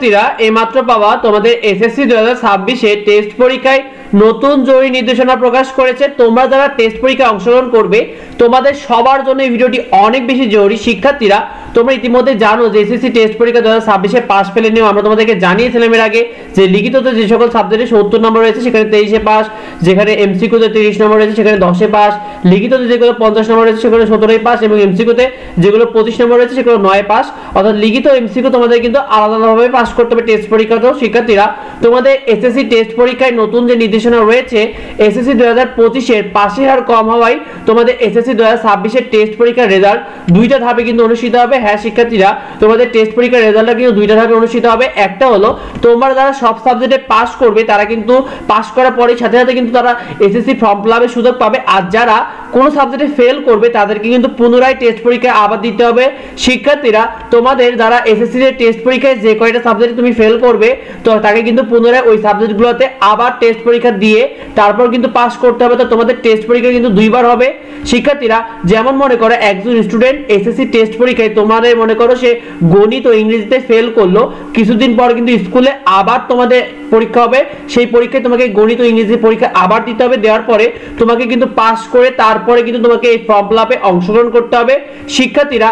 শিক্ষার্থীরা এইমাত্র পাওয়া তোমাদের এসএসসি 2026 টেস্ট পরীক্ষায় নতুন জরুরি নির্দেশনা প্রকাশ করেছে। তোমরা যারা টেস্ট পরীক্ষায় অংশগ্রহণ করবে তোমাদের সবার জন্য এই ভিডিওটি অনেক বেশি জরুরি। শিক্ষার্থীরা তোমরা ইতিমধ্যে জানো যে এসএসসি টেস্ট পরীক্ষা 2026 পাস ফেলে নিয়েও আমরা তোমাদেরকে জানিয়েছিলাম এর আগে যে লিখিততে যে সকল সাবজেক্টে 70 নম্বর রয়েছে সেখানে 23 পাস, যেখানে এমসিকিউতে 30 নম্বর রয়েছে সেখানে 10 পাস, লিখিততে যেগুলো 50 নম্বর রয়েছে সেগুলো 17 পাস এবং এমসিকিউতে যেগুলো 25 নম্বর রয়েছে সেগুলো 9 পাস। অর্থাৎ লিখিত এমসিকিউ তোমাদের কিন্তু আলাদাভাবে পাস করতে হবে টেস্ট পরীক্ষাতেও। শিক্ষার্থীরা তোমাদের এসএসসি টেস্ট পরীক্ষায় নতুন যে নির্দেশনা রয়েছে এসএসসি 2025 এর পাশের হার কম হওয়ায় তোমাদের এসএসসি 2026 এর টেস্ট পরীক্ষার রেজাল্ট দুইটা ধাপে কিন্তু অনুষ্ঠিত হবে। হ্যাঁ শিক্ষার্থীরা তোমাদের টেস্ট পরীক্ষার রেজাল্টটা কিন্তু দুইটা ধাপে অনুষ্ঠিত হবে। একটা হলো তোমরা যারা সব সাবজেক্টে পাস করবে তারা কিন্তু পাস করার পরে সাথে সাথে কিন্তু তারা এসএসসি ফর্ম ফিলআপের সুযোগ পাবে, আর যারা কোন সাবজেক্টে ফেল করবে তাদেরকে কিন্তু পুনরায় টেস্ট পরীক্ষায় আবার দিতে হবে। শিক্ষার্থীরা তোমাদের যারা এসএসসি এর টেস্ট পরীক্ষায় যে কয়টা সাবজেক্টে তুমি ফেল করবে তো তাকে কিন্তু পুনরায় ওই সাবজেক্টগুলোতে আবার টেস্ট পরীক্ষা দিয়ে তারপর কিন্তু পাস করতে হবে। তো তোমাদের টেস্ট পরীক্ষা কিন্তু দুইবার হবে। শিক্ষার্থীরা যেমন মনে করো একজন স্টুডেন্ট এসএসসি টেস্ট পরীক্ষায় তোমাদের মনে করো সে গণিত ও ইংরেজিতে ফেল করলো, কিছুদিন পর কিন্তু স্কুলে আবার তোমাদের পরীক্ষা হবে, সেই পরীক্ষায় তোমাকে গণিত ও ইংরেজি পরীক্ষা আবার দিতে হবে। দেওয়ার পরে তোমাকে কিন্তু পাস করে তারপরে কিন্তু তোমাকে এই ফর্ম ফিলআপে অংশগ্রহণ করতে হবে। শিক্ষার্থীরা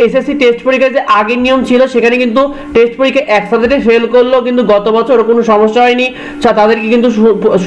এসএসসি টেস্ট পরীক্ষায় যে আগের নিয়ম ছিল সেখানে কিন্তু টেস্ট পরীক্ষায় এক সাবজেক্টে ফেল করলেও কিন্তু গত বছর কোনো সমস্যা হয়নি, তাদেরকে কিন্তু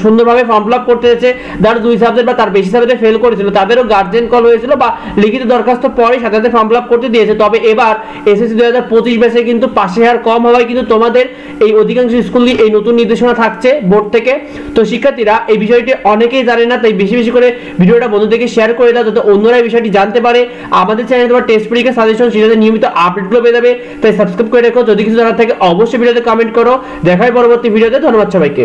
সুন্দরভাবে ফর্ম ফিলআপ করতে হয়েছে। যারা দুই সাবজেক্ট বা তার বেশি সাবজেক্টে ফেল করেছিল তাদেরও গার্জেন কল হয়েছিল বা লিখিত দরখাস্ত পরে সাথে সাথে ফর্ম ফিলআপ করতে দিয়েছে। তবে এবার এসএসসি 2025 ব্যাচে কিন্তু পাশের হার কম হওয়ায় কিন্তু তোমাদের এই অধিকাংশ স্কুলে এই নতুন নির্দেশনা থাকছে বোর্ড থেকে। তো শিক্ষার্থীরা এই বিষয়টি অনেকেই জানে না, তাই বেশি বেশি করে ভিডিওটা বন্ধুদেরকে শেয়ার করে দাও যাতে অন্যরা এই বিষয়টি জানতে পারে। আমাদের চ্যানেলে তোমার টেস্ট পরীক্ষা সেটাতে নিয়মিত আপডেটগুলো পেয়ে যাবে, তাই সাবস্ক্রাইব করে রেখো। যদি কিছু জানার থাকে অবশ্যই ভিডিওতে কমেন্ট করো। দেখা হয় পরবর্তী ভিডিওতে। ধন্যবাদ সবাইকে।